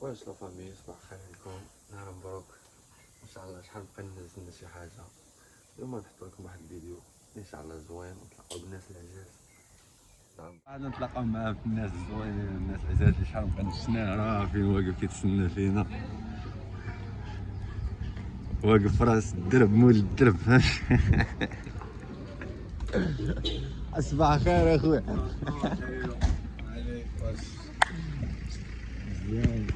واش لا فامي صباح الخير عليكم، نهار مبروك ان شاء الله. شحال بقى ننزل لنا شي حاجه اليوم، نحط لكم واحد الفيديو ان شاء الله زوين ونتلاقاو بالناس العزاز. نعم غادي نتلاقاو مع الناس الزوينين والناس العزاز اللي شحال بقى نستناه، راه فين واقف كيتسنى فينا، واقف راس الدرب مول الدرب فهمتي. صباح الخير اخويا. مزيان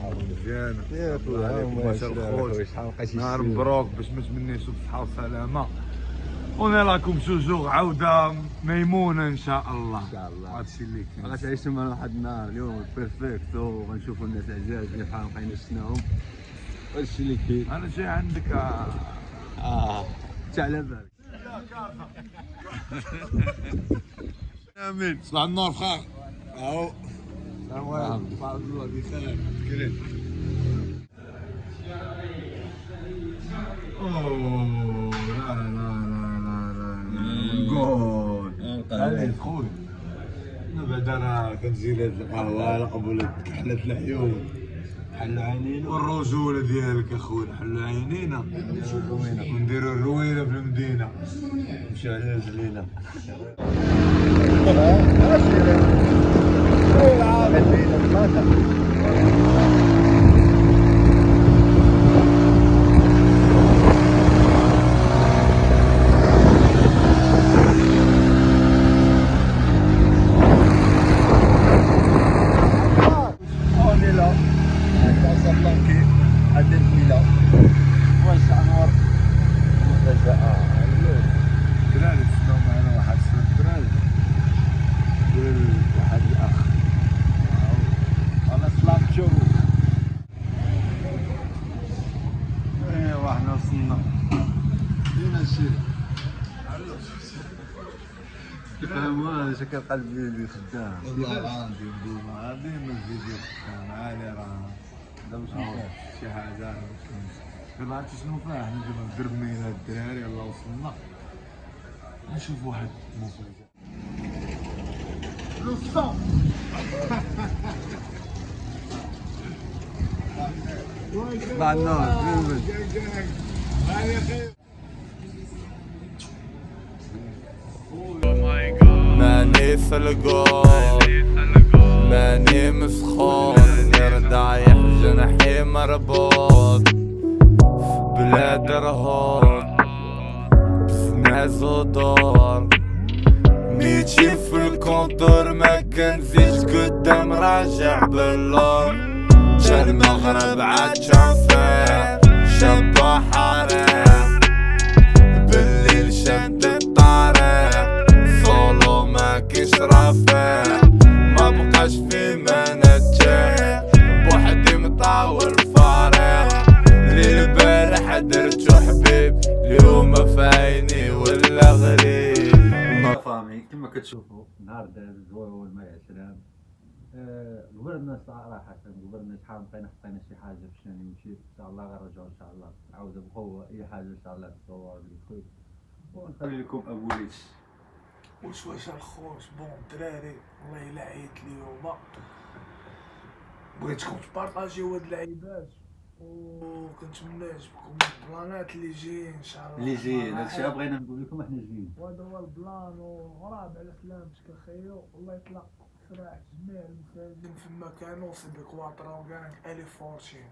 مزيان يا خويا عليكم الخوت. نهار مبروك باش ما تمنيش بالصحة والسلامة. انا راكم توجور عودة ميمونة ان شاء الله. ان شاء الله هادشي اللي كاين. غتعيشوا معنا واحد النهار اليوم بيرفكتو، وغنشوفوا الناس العزاز اللي بحال بقينا شفناهم. هادشي اللي كاين. انا جاي عندك انت على بالك. امين. صباح النور فخار. اهو السلام عليكم. صباح الله بخير. كريم. اوه لا لا لا لا لا نقول علي خويا. انا بعدا راه كنجي لهاد القهوة على قبل كحلة العيون. حلوا عينينا والرجولة ديالك اخويا حلوا عينينا ونديرو الروينة في المدينة. نمشيو على رجلينا. دراري تسناو معنا واحد السربرايز ديال واحد الاخ. انا طلعتو ايوا حنا وصلنا. فين هادشي؟ كيفهموا شكل قلبي اللي خدام. والله العظيم ديما ديما الفيديو خدام عالي. راه دابا شنو شي حاجه دابا عرفتي شنو فيها. حنا دابا ندرب مين هاد الدراري. يلاه وصلنا نشوف واحد المفاجأة. مع النور ماني في القول ماني مسخون غير دايح جنحي مربوط في بلاد رهوط بسناز ودور ميتي في الكونتور ما كنزيدش قدام راجع باللور تا المغرب عاد شنفير شابة حريق بالليل شد الطريق سولو ما كيش رفيق ما بقاش في منتجيق بوحدي مطاول فارغ اللي البارح درتو حبيب اليوم في عيني ولا غريب. فامي كما كتشوفوا النهار داز زوين ما يعشران. قبرنا صراحة قبرنا شحال بقينا حطينا شي حاجة في الشان يمشي ان شاء الله غنرجعو ان شاء الله نعاودو بقوة اي حاجة ان شاء الله تصور لي خويا ونخلي لكم ابوليش. واش الخوت بون الدراري والله الا عييت اليوم بغيتكم تبارطاجيو هاد اللعيبات وكنتمنى يعجبكم البلانات اللي جايين ان شاء الله. اللي جايين هادشي بغينا نقول لكم احنا جايين. وهذا هو البلان وغراب على سلامتك اخيو. والله يطلق سراح جميع المشاهدين في مكانه وسيدي كواترا وكاع الي فورتين.